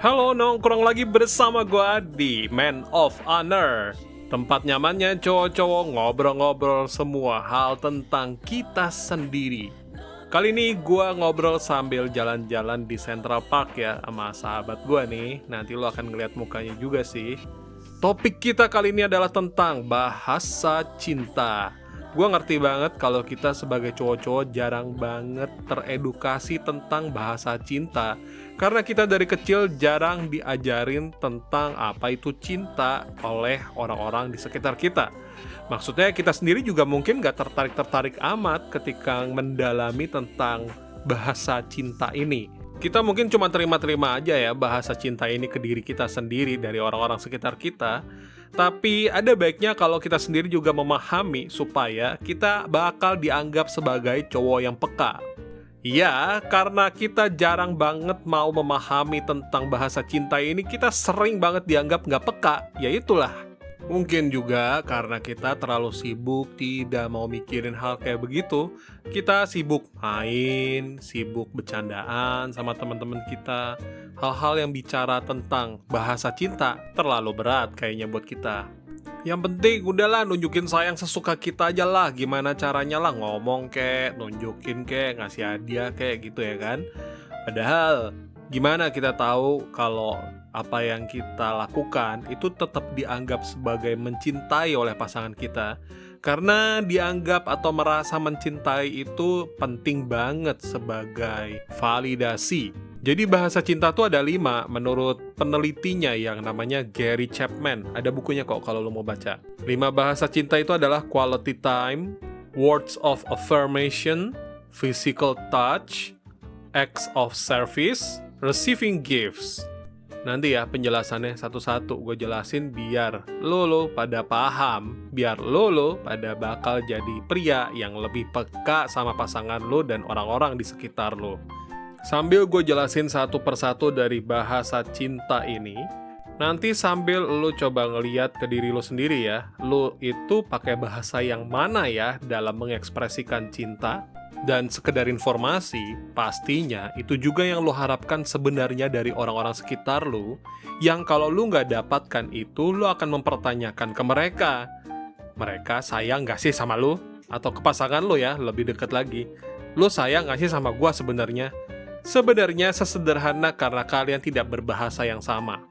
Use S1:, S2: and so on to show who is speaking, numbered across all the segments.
S1: Halo, nongkrong lagi bersama gua di Man of Honor. Tempat nyamannya cowok-cowok ngobrol-ngobrol semua hal tentang kita sendiri. Kali ini gua ngobrol sambil jalan-jalan di Central Park ya sama sahabat gua nih. Nanti lo akan ngeliat mukanya juga sih. Topik kita kali ini adalah tentang bahasa cinta. Gue ngerti banget kalau kita sebagai cowok-cowok jarang banget teredukasi tentang bahasa cinta. Karena kita dari kecil jarang diajarin tentang apa itu cinta oleh orang-orang di sekitar kita. Maksudnya kita sendiri juga mungkin gak tertarik-tertarik amat ketika mendalami tentang bahasa cinta ini. Kita mungkin cuma terima-terima aja ya bahasa cinta ini ke diri kita sendiri dari orang-orang sekitar kita. Tapi ada baiknya kalau kita sendiri juga memahami supaya kita bakal dianggap sebagai cowok yang peka. Ya, karena kita jarang banget mau memahami tentang bahasa cinta ini, kita sering banget dianggap nggak peka. Ya itulah. Mungkin juga karena kita terlalu sibuk tidak mau mikirin hal kayak begitu. Kita sibuk main, sibuk bercandaan sama teman-teman kita. Hal-hal yang bicara tentang bahasa cinta terlalu berat kayaknya buat kita. Yang penting udahlah nunjukin sayang sesuka kita aja lah. Gimana caranya lah, ngomong kek, nunjukin kek, ngasih hadiah kek gitu ya kan. Padahal gimana kita tahu kalau apa yang kita lakukan itu tetap dianggap sebagai mencintai oleh pasangan kita. Karena dianggap atau merasa mencintai itu penting banget sebagai validasi. Jadi bahasa cinta tuh ada 5 menurut penelitinya yang namanya Gary Chapman. Ada bukunya kok kalau lo mau baca. 5 bahasa cinta itu adalah quality time, words of affirmation, physical touch, acts of service, receiving gifts. Nanti ya penjelasannya satu-satu gue jelasin biar lo pada paham, biar lo pada bakal jadi pria yang lebih peka sama pasangan lo dan orang-orang di sekitar lo. Sambil gue jelasin satu persatu dari bahasa cinta ini, nanti sambil lo coba ngeliat ke diri lo sendiri ya, lo itu pakai bahasa yang mana ya dalam mengekspresikan cinta. Dan sekedar informasi, pastinya itu juga yang lo harapkan sebenarnya dari orang-orang sekitar lo, yang kalau lo nggak dapatkan itu, lo akan mempertanyakan ke mereka. Mereka sayang nggak sih sama lo? Atau ke pasangan lo ya, lebih dekat lagi. Lo sayang nggak sih sama gua sebenarnya? Sebenarnya sesederhana karena kalian tidak berbahasa yang sama.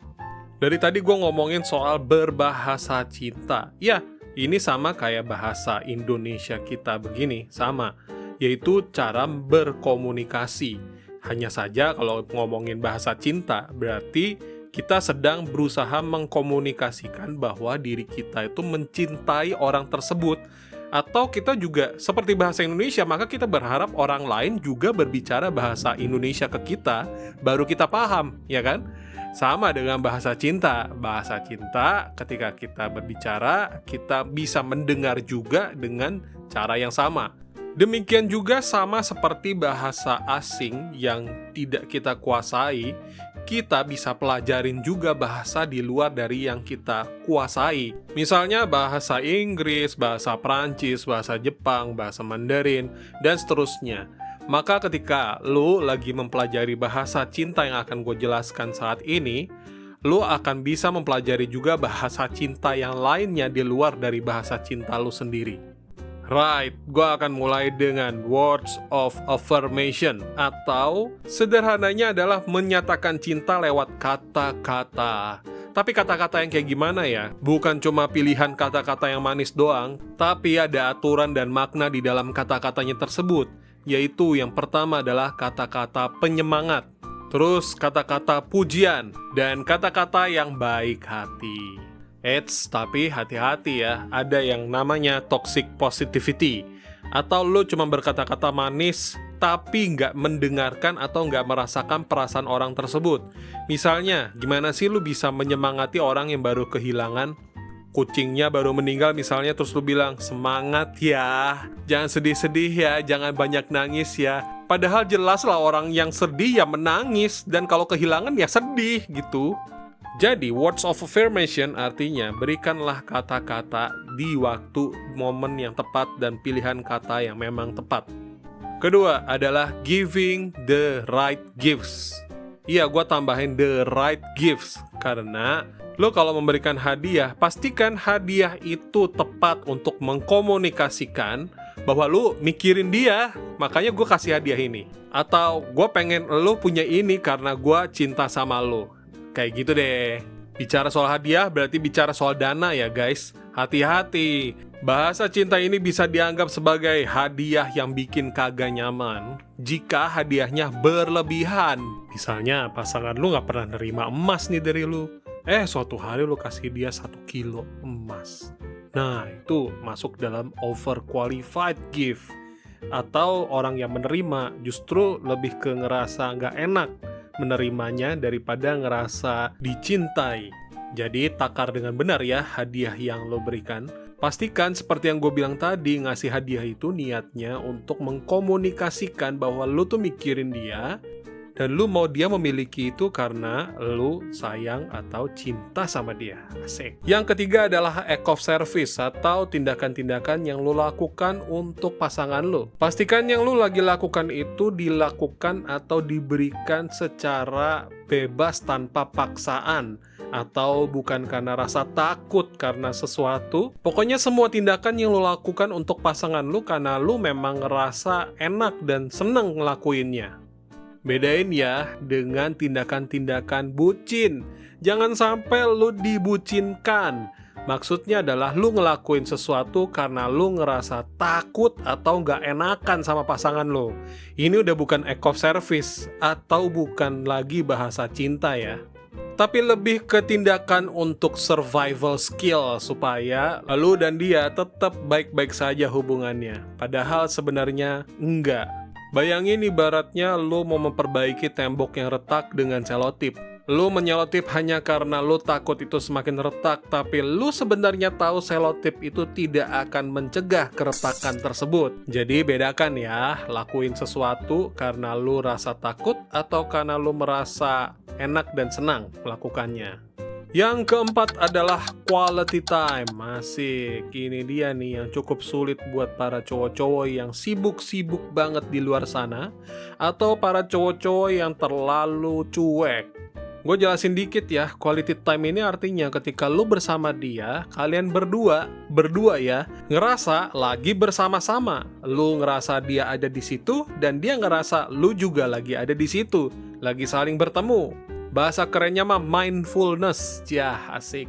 S1: Dari tadi gue ngomongin soal berbahasa cinta. Ya, ini sama kayak bahasa Indonesia kita begini, sama. Yaitu cara berkomunikasi. Hanya saja kalau ngomongin bahasa cinta, berarti kita sedang berusaha mengkomunikasikan bahwa diri kita itu mencintai orang tersebut. Atau kita juga seperti bahasa Indonesia, maka kita berharap orang lain juga berbicara bahasa Indonesia ke kita, baru kita paham, ya kan? Sama dengan bahasa cinta. Bahasa cinta ketika kita berbicara, kita bisa mendengar juga dengan cara yang sama. Demikian juga sama seperti bahasa asing yang tidak kita kuasai, kita bisa pelajarin juga bahasa di luar dari yang kita kuasai. Misalnya bahasa Inggris, bahasa Prancis, bahasa Jepang, bahasa Mandarin, dan seterusnya. Maka ketika lo lagi mempelajari bahasa cinta yang akan gue jelaskan saat ini, lo akan bisa mempelajari juga bahasa cinta yang lainnya di luar dari bahasa cinta lo sendiri. Right, gue akan mulai dengan words of affirmation, atau sederhananya adalah menyatakan cinta lewat kata-kata. Tapi kata-kata yang kayak gimana ya? Bukan cuma pilihan kata-kata yang manis doang, tapi ada aturan dan makna di dalam kata-katanya tersebut. Yaitu yang pertama adalah kata-kata penyemangat, terus kata-kata pujian, dan kata-kata yang baik hati. Tapi hati-hati ya, ada yang namanya toxic positivity. Atau lo cuma berkata-kata manis, tapi nggak mendengarkan atau nggak merasakan perasaan orang tersebut. Misalnya, gimana sih lo bisa menyemangati orang yang baru kehilangan? Kucingnya baru meninggal misalnya, terus lo bilang, semangat ya, jangan sedih-sedih ya, jangan banyak nangis ya. Padahal jelas lah orang yang sedih ya menangis, dan kalau kehilangan ya sedih gitu. Jadi, words of affirmation artinya berikanlah kata-kata di waktu, momen yang tepat, dan pilihan kata yang memang tepat. Kedua adalah giving the right gifts. Iya, gue tambahin the right gifts. Karena lo kalau memberikan hadiah, pastikan hadiah itu tepat untuk mengkomunikasikan bahwa lo mikirin dia, makanya gue kasih hadiah ini. Atau gue pengen lo punya ini karena gue cinta sama lo. Kayak gitu deh. Bicara soal hadiah berarti bicara soal dana ya guys. Hati-hati. Bahasa cinta ini bisa dianggap sebagai hadiah yang bikin kagak nyaman jika hadiahnya berlebihan. Misalnya pasangan lu gak pernah nerima emas nih dari lu. Suatu hari lu kasih dia 1 kilo emas. Nah, itu masuk dalam overqualified gift. Atau orang yang menerima justru lebih ke ngerasa gak enak menerimanya daripada ngerasa dicintai. Jadi takar dengan benar ya hadiah yang lo berikan. Pastikan seperti yang gue bilang tadi, ngasih hadiah itu niatnya untuk mengkomunikasikan bahwa lo tuh mikirin dia dan lo mau dia memiliki itu karena lo sayang atau cinta sama dia. Asik. Yang ketiga adalah act of service atau tindakan-tindakan yang lo lakukan untuk pasangan lo. Pastikan yang lo lagi lakukan itu dilakukan atau diberikan secara bebas tanpa paksaan. Atau bukan karena rasa takut karena sesuatu. Pokoknya semua tindakan yang lo lakukan untuk pasangan lo karena lo memang ngerasa enak dan seneng ngelakuinnya. Bedain ya dengan tindakan-tindakan bucin. Jangan sampai lo dibucinkan. Maksudnya adalah lo ngelakuin sesuatu karena lo ngerasa takut atau nggak enakan sama pasangan lo. Ini udah bukan act of service atau bukan lagi bahasa cinta ya. Tapi lebih ke tindakan untuk survival skill supaya lu dan dia tetap baik-baik saja hubungannya. Padahal sebenarnya enggak. Bayangin ibaratnya lu mau memperbaiki tembok yang retak dengan selotip. Lu menyelotip hanya karena lu takut itu semakin retak, tapi lu sebenarnya tahu selotip itu tidak akan mencegah keretakan tersebut. Jadi bedakan ya, lakuin sesuatu karena lu rasa takut atau karena lu merasa enak dan senang melakukannya. Yang keempat adalah quality time. Asik, ini dia nih yang cukup sulit buat para cowok-cowok yang sibuk-sibuk banget di luar sana atau para cowok-cowok yang terlalu cuek. Gue jelasin dikit ya, quality time ini artinya ketika lu bersama dia, kalian berdua ya, ngerasa lagi bersama-sama. Lu ngerasa dia ada di situ dan dia ngerasa lu juga lagi ada di situ, lagi saling bertemu. Bahasa kerennya mah mindfulness. Yah, asik.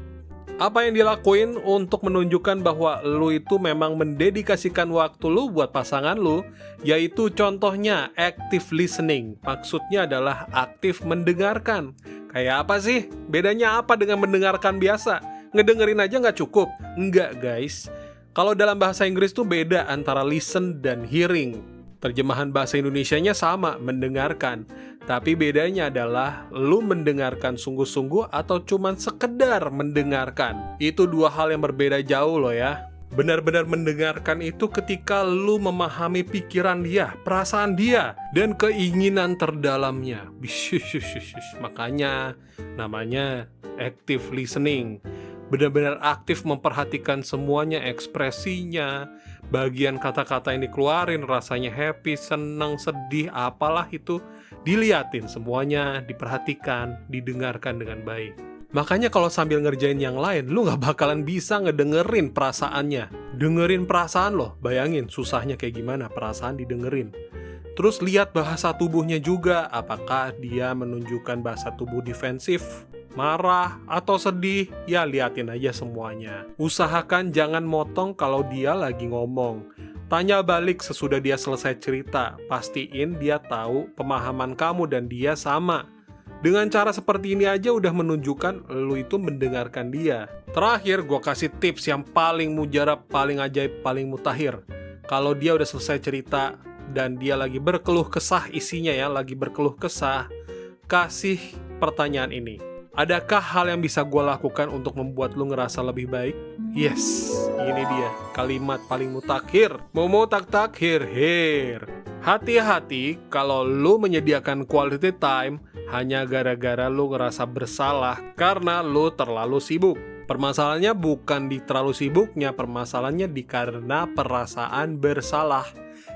S1: Apa yang dilakuin untuk menunjukkan bahwa lu itu memang mendedikasikan waktu lu buat pasangan lu, yaitu contohnya active listening. Maksudnya adalah aktif mendengarkan. Kayak apa sih? Bedanya apa dengan mendengarkan biasa? Ngedengerin aja nggak cukup? Enggak guys. Kalau dalam bahasa Inggris tuh beda antara listen dan hearing. Terjemahan bahasa Indonesianya sama, mendengarkan. Tapi bedanya adalah lu mendengarkan sungguh-sungguh atau cuman sekedar mendengarkan. Itu dua hal yang berbeda jauh loh ya. Benar-benar mendengarkan itu ketika lu memahami pikiran dia, perasaan dia, dan keinginan terdalamnya. Makanya namanya active listening. Benar-benar aktif memperhatikan semuanya, ekspresinya, bagian kata-kata yang dikeluarin, rasanya happy, senang, sedih, apalah itu, diliatin semuanya, diperhatikan, didengarkan dengan baik. Makanya kalau sambil ngerjain yang lain, lu gak bakalan bisa ngedengerin perasaannya. Dengerin perasaan loh, bayangin susahnya kayak gimana perasaan didengerin. Terus lihat bahasa tubuhnya juga, apakah dia menunjukkan bahasa tubuh defensif, marah, atau sedih, ya liatin aja semuanya. Usahakan jangan motong kalau dia lagi ngomong. Tanya balik sesudah dia selesai cerita, pastiin dia tahu pemahaman kamu dan dia sama. Dengan cara seperti ini aja udah menunjukkan lu itu mendengarkan dia. Terakhir, gue kasih tips yang paling mujarab, paling ajaib, paling mutakhir. Kalau dia udah selesai cerita dan dia lagi berkeluh kesah isinya ya, lagi berkeluh kesah, kasih pertanyaan ini. Adakah hal yang bisa gue lakukan untuk membuat lu ngerasa lebih baik? Yes, ini dia kalimat paling mutakhir. Mutakhir. Hati-hati kalau lu menyediakan quality time hanya gara-gara lu ngerasa bersalah karena lu terlalu sibuk. Permasalahannya bukan di terlalu sibuknya, permasalahannya di karena perasaan bersalah.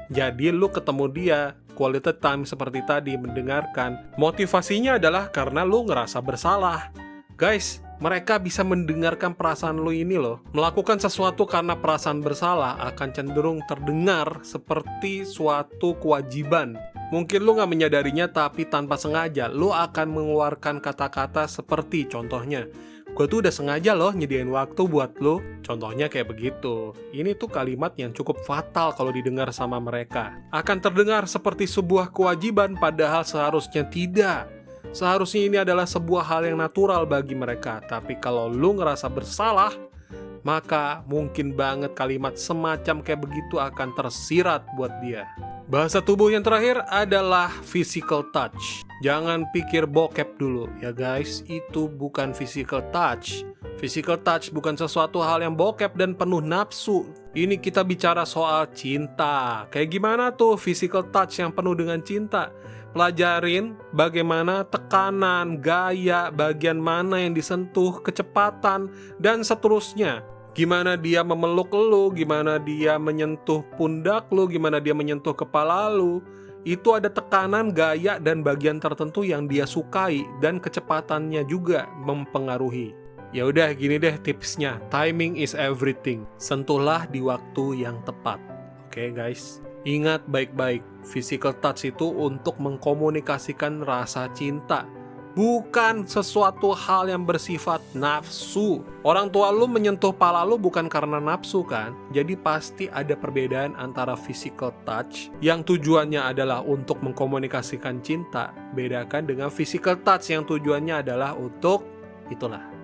S1: Jadi lu ketemu dia, quality time seperti tadi, mendengarkan. Motivasinya adalah karena lu ngerasa bersalah. Guys, mereka bisa mendengarkan perasaan lu ini loh. Melakukan sesuatu karena perasaan bersalah akan cenderung terdengar seperti suatu kewajiban. Mungkin lu gak menyadarinya, tapi tanpa sengaja lu akan mengeluarkan kata-kata seperti contohnya, gue tuh udah sengaja loh nyediain waktu buat lu. Contohnya kayak begitu. Ini tuh kalimat yang cukup fatal kalau didengar sama mereka. Akan terdengar seperti sebuah kewajiban, padahal seharusnya tidak. Seharusnya ini adalah sebuah hal yang natural bagi mereka. Tapi kalau lu ngerasa bersalah, maka mungkin banget kalimat semacam kayak begitu akan tersirat buat dia. Bahasa tubuh yang terakhir adalah physical touch. Jangan pikir bokep dulu ya guys, itu bukan physical touch. Physical touch bukan sesuatu hal yang bokep dan penuh nafsu. Ini kita bicara soal cinta. Kayak gimana tuh physical touch yang penuh dengan cinta? Pelajarin bagaimana tekanan, gaya, bagian mana yang disentuh, kecepatan, dan seterusnya. Gimana dia memeluk lu, gimana dia menyentuh pundak lu, gimana dia menyentuh kepala lu. Itu ada tekanan, gaya, dan bagian tertentu yang dia sukai, dan kecepatannya juga mempengaruhi. Ya udah gini deh tipsnya, timing is everything. Sentuhlah di waktu yang tepat. Oke guys, ingat baik-baik, physical touch itu untuk mengkomunikasikan rasa cinta, bukan sesuatu hal yang bersifat nafsu. Orang tua lu menyentuh pala lu bukan karena nafsu kan? Jadi pasti ada perbedaan antara physical touch yang tujuannya adalah untuk mengkomunikasikan cinta, bedakan dengan physical touch yang tujuannya adalah untuk itulah.